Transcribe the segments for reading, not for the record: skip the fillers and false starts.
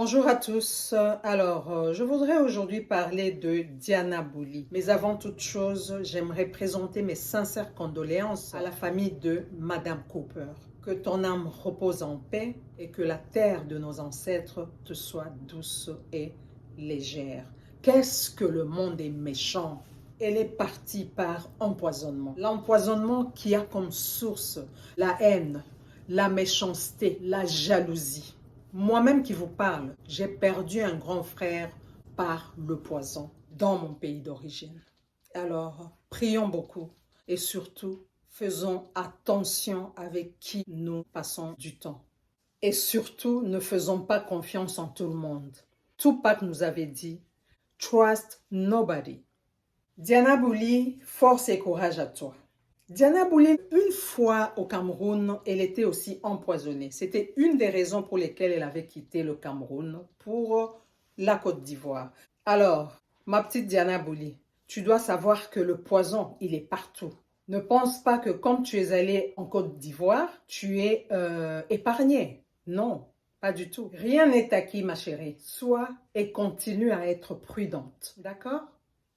Bonjour à tous. Je voudrais aujourd'hui parler de Diana Bouli. Mais avant toute chose, j'aimerais présenter mes sincères condoléances à la famille de Madame Cooper. Que ton âme repose en paix et que la terre de nos ancêtres te soit douce et légère. Qu'est-ce que le monde est méchant! Elle est partie par empoisonnement. L'empoisonnement qui a comme source la haine, la méchanceté, la jalousie. Moi-même qui vous parle, j'ai perdu un grand frère par le poison dans mon pays d'origine. Alors, prions beaucoup et surtout, faisons attention avec qui nous passons du temps. Et surtout, ne faisons pas confiance en tout le monde. Tupac nous avait dit « Trust nobody ». Diana Bouli, force et courage à toi. Diana Bouli, une fois au Cameroun, elle était aussi empoisonnée. C'était une des raisons pour lesquelles elle avait quitté le Cameroun pour la Côte d'Ivoire. Alors, ma petite Diana Bouli, tu dois savoir que le poison, il est partout. Ne pense pas que comme tu es allée en Côte d'Ivoire, tu es épargnée. Non, pas du tout. Rien n'est acquis, ma chérie. Sois et continue à être prudente. D'accord ?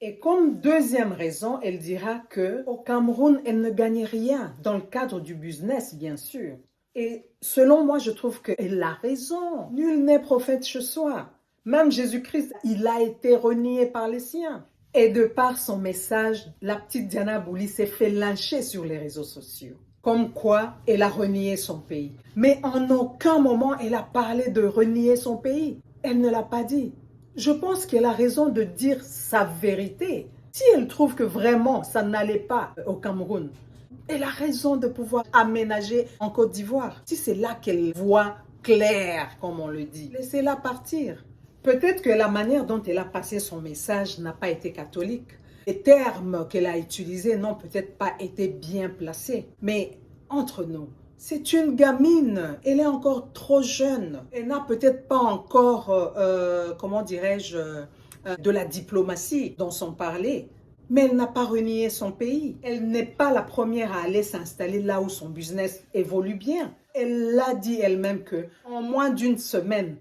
Et comme deuxième raison, elle dira qu'au Cameroun, elle ne gagne rien dans le cadre du business, bien sûr. Et selon moi, je trouve qu'elle a raison. Nul n'est prophète chez soi. Même Jésus-Christ, il a été renié par les siens. Et de par son message, la petite Diana Bouli s'est fait lyncher sur les réseaux sociaux. Comme quoi, elle a renié son pays. Mais en aucun moment, elle a parlé de renier son pays. Elle ne l'a pas dit. Je pense qu'elle a raison de dire sa vérité. Si elle trouve que vraiment ça n'allait pas au Cameroun, elle a raison de pouvoir aménager en Côte d'Ivoire. Si c'est là qu'elle voit clair, comme on le dit, laissez-la partir. Peut-être que la manière dont elle a passé son message n'a pas été catholique. Les termes qu'elle a utilisés n'ont peut-être pas été bien placés. Mais entre nous, c'est une gamine, elle est encore trop jeune. Elle n'a peut-être pas encore, comment dirais-je, de la diplomatie dans son parler. Mais elle n'a pas renié son pays. Elle n'est pas la première à aller s'installer là où son business évolue bien. Elle l'a dit elle-même qu'en moins d'une semaine,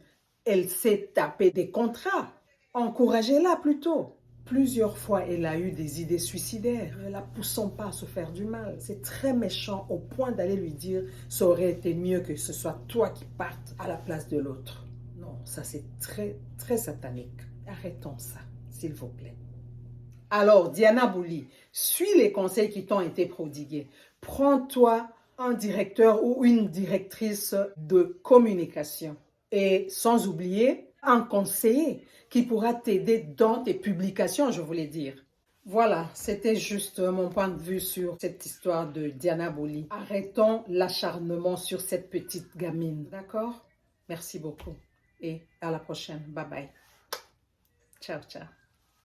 elle s'est tapée des contrats. Encouragez-la plutôt. Plusieurs fois, elle a eu des idées suicidaires. Ne la poussons pas à se faire du mal. C'est très méchant au point d'aller lui dire « ça aurait été mieux que ce soit toi qui partes à la place de l'autre ». Non, ça c'est très, très satanique. Arrêtons ça, s'il vous plaît. Alors, Diana Bouli, suis les conseils qui t'ont été prodigués. Prends-toi un directeur ou une directrice de communication. Et sans oublier, un conseiller qui pourra t'aider dans tes publications, je voulais dire. Voilà, c'était juste mon point de vue sur cette histoire de Diana Bouli. Arrêtons l'acharnement sur cette petite gamine, d'accord? Merci beaucoup et à la prochaine. Bye bye. Ciao, ciao.